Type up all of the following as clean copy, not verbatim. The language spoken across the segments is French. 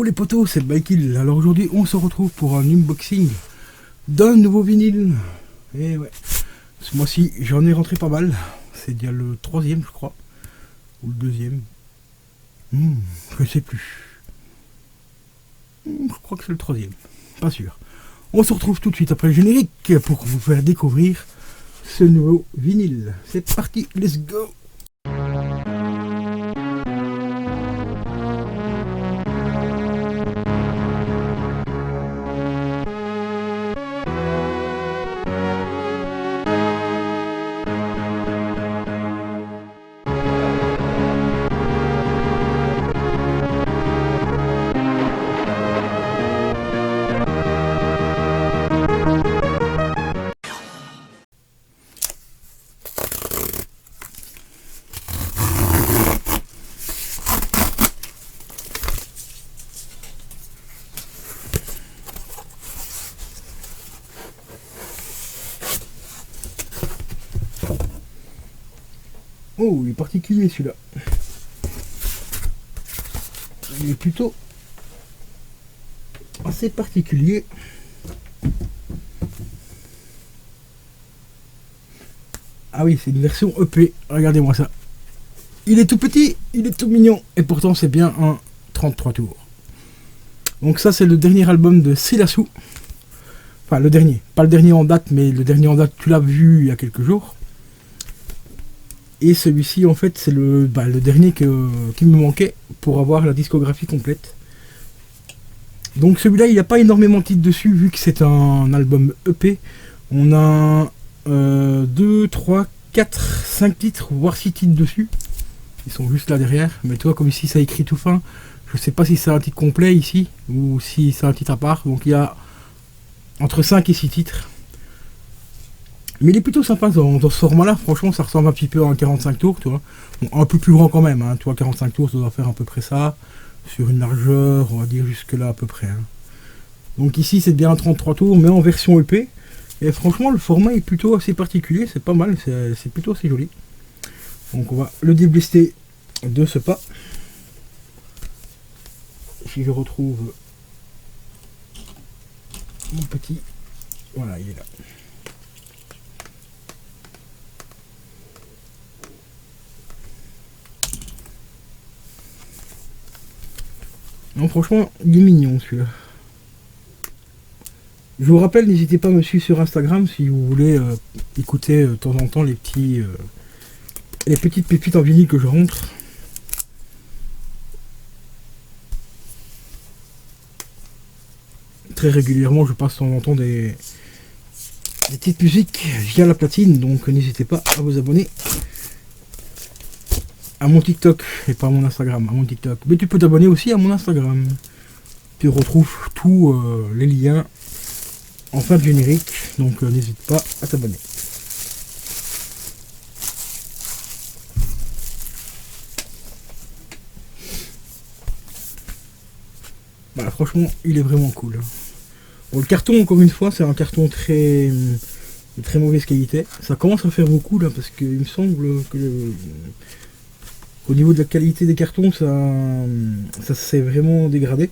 Yo les potos, c'est Bikil. Alors aujourd'hui on se retrouve pour un unboxing d'un nouveau vinyle. Et ouais, ce mois-ci j'en ai rentré pas mal. C'est déjà le troisième je crois. Ou le deuxième. Je sais plus. Je crois que c'est le troisième. Pas sûr. On se retrouve tout de suite après le générique pour vous faire découvrir ce nouveau vinyle. C'est parti, let's go. Oh, il est particulier celui-là. Il est plutôt assez particulier. Ah oui, c'est une version EP. Regardez-moi ça. Il est tout petit, il est tout mignon. Et pourtant, c'est bien un 33 tours. Donc ça, c'est le dernier album de Silassou. Enfin, le dernier. Pas le dernier en date, mais le dernier en date, tu l'as vu il y a quelques jours. Et celui-ci, en fait, c'est le dernier qui me manquait pour avoir la discographie complète. Donc celui-là, il n'y a pas énormément de titres dessus, vu que c'est un album EP. On a 2, 3, 4, 5 titres, voire 6 titres dessus. Ils sont juste là derrière. Mais toi, comme ici, ça écrit tout fin. Je sais pas si c'est un titre complet ici, ou si c'est un titre à part. Donc il y a entre 5 et 6 titres. Mais il est plutôt sympa dans ce format-là. Franchement, ça ressemble un petit peu à un 45 tours, tu vois. Bon, un peu plus grand quand même, hein. Tu vois, 45 tours, ça doit faire à peu près ça. Sur une largeur, on va dire jusque-là à peu près. Hein. Donc ici, c'est bien un 33 tours, mais en version EP. Et franchement, le format est plutôt assez particulier. C'est pas mal, c'est plutôt assez joli. Donc on va le déblister de ce pas. Si je retrouve mon petit... Voilà, il est là. Non, franchement, il est mignon celui-là. Je vous rappelle, n'hésitez pas à me suivre sur Instagram si vous voulez écouter de temps en temps les petites pépites en vinyle que je rentre. Très régulièrement, je passe de temps en temps des petites musiques via la platine, donc n'hésitez pas à vous abonner à mon TikTok et pas à mon Instagram, à mon TikTok. Mais tu peux t'abonner aussi à mon Instagram. Tu retrouves tous les liens en fin de générique, donc n'hésite pas à t'abonner. Bah, franchement, il est vraiment cool. Bon, le carton, encore une fois, c'est un carton de très mauvaise qualité. Ça commence à faire beaucoup là, parce qu'il me semble que au niveau de la qualité des cartons, ça s'est vraiment dégradé.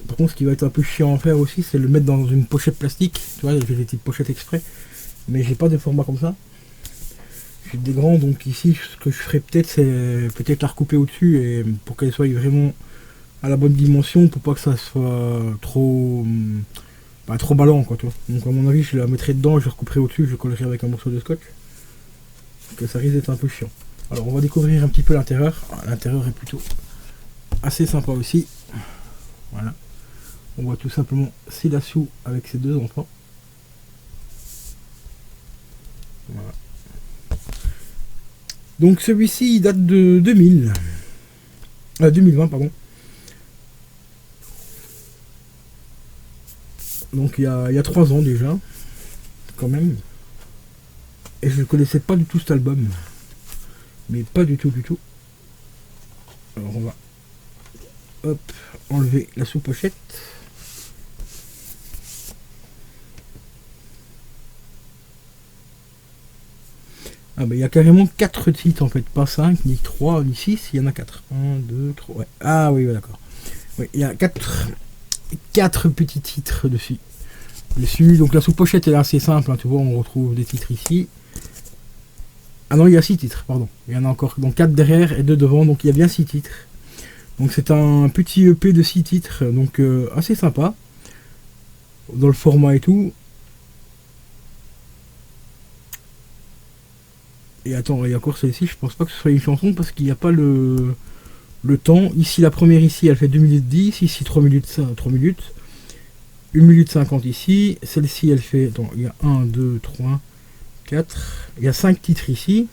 Par contre, ce qui va être un peu chiant à faire aussi, c'est le mettre dans une pochette plastique. Tu vois, j'ai des petites pochettes exprès, mais j'ai pas de format comme ça. J'ai des grands, donc ici, ce que je ferais peut-être, c'est peut-être la recouper au-dessus et pour qu'elle soit vraiment à la bonne dimension, pour pas que ça soit trop ballant, quoi, tu vois. Donc à mon avis, je la mettrai dedans, je recouperai au-dessus, je collerai avec un morceau de scotch. Que ça risque d'être un peu chiant. Alors on va découvrir un petit peu l'intérieur. L'intérieur est plutôt assez sympa aussi. Voilà. On voit tout simplement Silassou avec ses deux enfants. Voilà. Donc celui-ci il date de 2020 pardon. Donc il y a 3 ans déjà. Quand même. Et je ne connaissais pas du tout cet album. Mais pas du tout. Alors on va enlever la sous-pochette. Ah bah il y a carrément 4 titres en fait, pas 5, ni 3, ni 6, il y en a 4. 1, 2, 3, ouais. Ah oui, ouais, d'accord. Oui, il y a quatre petits titres dessus. Donc la sous-pochette est assez simple, hein, tu vois, on retrouve des titres ici. Ah non, il y a 6 titres, pardon. Il y en a encore donc 4 derrière et 2 devant, donc il y a bien 6 titres. Donc c'est un petit EP de 6 titres, donc assez sympa. Dans le format et tout. Et attends, il y a encore celle-ci, je pense pas que ce soit une chanson parce qu'il n'y a pas le temps. Ici, la première ici, elle fait 2 minutes 10, ici 3 minutes, 3 minutes. 1 minute 50 ici. Celle-ci, elle fait... Attends, il y a 1, 2, 3, 4. Il y a 5 titres ici.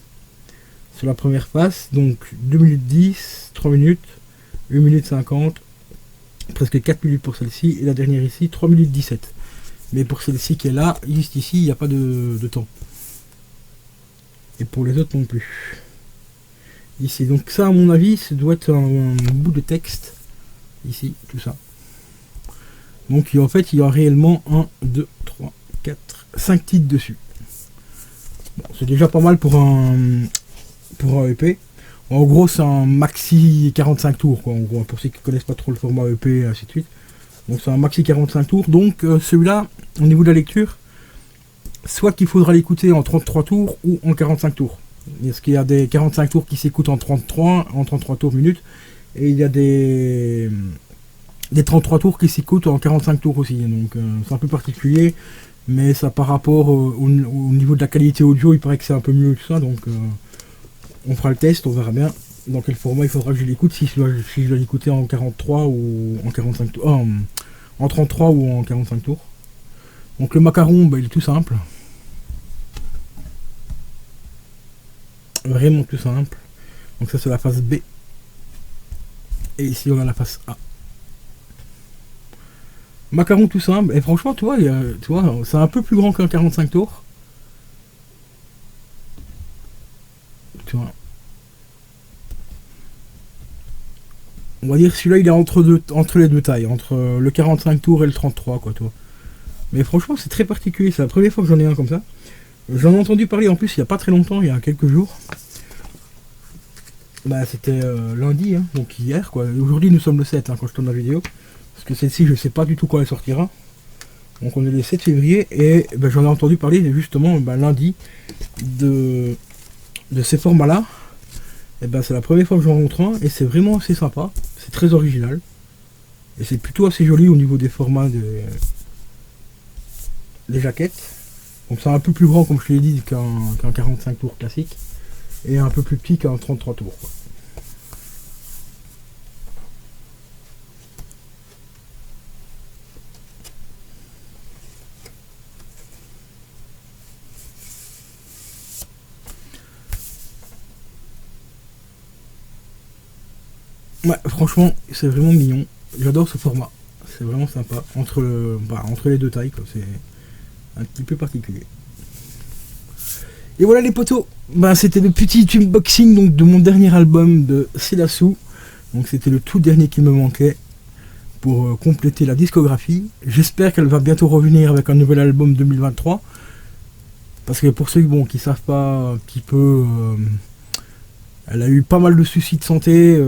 Sur la première face. Donc 2 minutes 10, 3 minutes, 1 minute 50. Presque 4 minutes pour celle-ci. Et la dernière ici, 3 minutes 17. Mais pour celle-ci qui est là, juste ici, il n'y a pas de temps. Et pour les autres non plus. Ici, donc ça à mon avis, ça doit être un bout de texte. Ici, tout ça. Donc en fait, il y a réellement 1, 2, 3, 4, 5 titres dessus. Bon, c'est déjà pas mal pour un EP. En gros, c'est un maxi 45 tours, quoi. En gros, pour ceux qui connaissent pas trop le format EP, et ainsi de suite. Donc c'est un maxi 45 tours. Donc celui-là, au niveau de la lecture, soit qu'il faudra l'écouter en 33 tours ou en 45 tours. Parce qu'il y a des 45 tours qui s'écoutent en 33 tours minutes. Et il y a des 33 tours qui s'écoutent en 45 tours aussi. Donc c'est un peu particulier. Mais ça par rapport au niveau de la qualité audio, il paraît que c'est un peu mieux que ça. Donc on fera le test, on verra bien dans quel format il faudra que je l'écoute. Si je dois l'écouter en 43 ou en 45 tours. En 33 ou en 45 tours. Donc le macaron, bah, il est tout simple. Vraiment tout simple. Donc ça c'est la face B. Et ici on a la face A. Macaron tout simple. Et franchement, tu vois, c'est un peu plus grand qu'un 45 tours. Tu vois. On va dire celui-là il est entre les deux tailles. Entre le 45 tours et le 33 quoi, tu vois. Mais franchement c'est très particulier. C'est la première fois que j'en ai un comme ça. J'en ai entendu parler en plus il n'y a pas très longtemps, il y a quelques jours. Bah c'était lundi, hein, donc hier quoi. Aujourd'hui nous sommes le 7 hein, quand je tourne la vidéo. Parce que celle-ci je sais pas du tout quand elle sortira. Donc on est le 7 février et bah, j'en ai entendu parler justement lundi de ces formats là. Et ben c'est la première fois que j'en rencontre un et c'est vraiment assez sympa. C'est très original. Et c'est plutôt assez joli au niveau des formats des jaquettes. Donc c'est un peu plus grand comme je te l'ai dit qu'un 45 tours classique. Et un peu plus petit qu'un 33 tours. Quoi. Ouais, franchement, c'est vraiment mignon. J'adore ce format. C'est vraiment sympa. Entre les deux tailles, quoi. C'est un petit peu particulier. Et voilà les potos. C'était le petit unboxing donc, de mon dernier album de Silassou. Donc c'était le tout dernier qui me manquait pour compléter la discographie. J'espère qu'elle va bientôt revenir avec un nouvel album 2023. Parce que pour ceux qui savent pas un petit peu... elle a eu pas mal de soucis de santé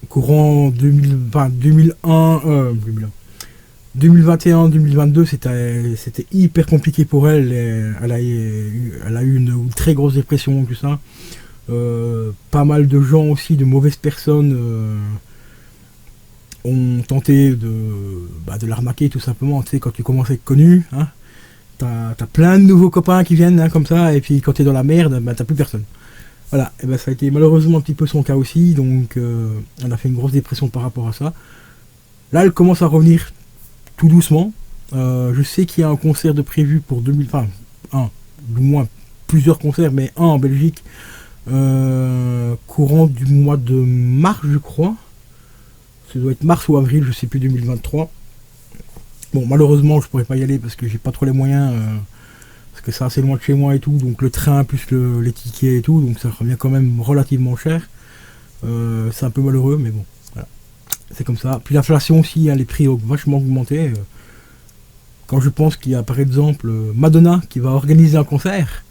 courant 2021-2022, c'était hyper compliqué pour elle. Elle a eu une très grosse dépression, tout ça. Pas mal de gens aussi, de mauvaises personnes ont tenté de l'arnaquer tout simplement. Tu sais, quand tu commences à être connu, hein, t'as plein de nouveaux copains qui viennent hein, comme ça, et puis quand t'es dans la merde, t'as plus personne. Voilà, et ça a été malheureusement un petit peu son cas aussi, donc on a fait une grosse dépression par rapport à ça. Là, elle commence à revenir tout doucement. Je sais qu'il y a un concert de prévu pour 2000, enfin, du moins plusieurs concerts, mais un en Belgique, courant du mois de mars, je crois. Ça doit être mars ou avril, je sais plus, 2023. Bon, malheureusement, je pourrais pas y aller parce que j'ai pas trop les moyens. Parce que c'est assez loin de chez moi et tout, donc le train plus les tickets et tout, donc ça revient quand même relativement cher. C'est un peu malheureux, mais bon, voilà. C'est comme ça. Puis l'inflation aussi, hein, les prix ont vachement augmenté. Quand je pense qu'il y a par exemple Madonna qui va organiser un concert,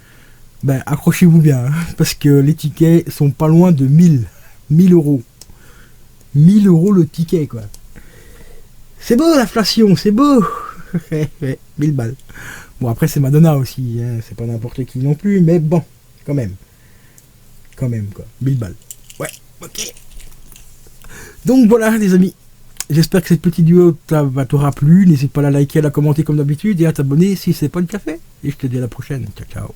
accrochez-vous bien, hein, parce que les tickets sont pas loin de 1000 euros. 1000 euros le ticket, quoi. C'est beau l'inflation, c'est beau. 1000 balles. Bon, après, c'est Madonna aussi, hein. C'est pas n'importe qui non plus, mais bon, quand même. Quand même, quoi. 1000 balles. Ouais, ok. Donc voilà, les amis. J'espère que cette petite duo t'aura plu. N'hésite pas à la liker, à la commenter comme d'habitude et à t'abonner si c'est pas le cas fait. Et je te dis à la prochaine. Ciao, ciao.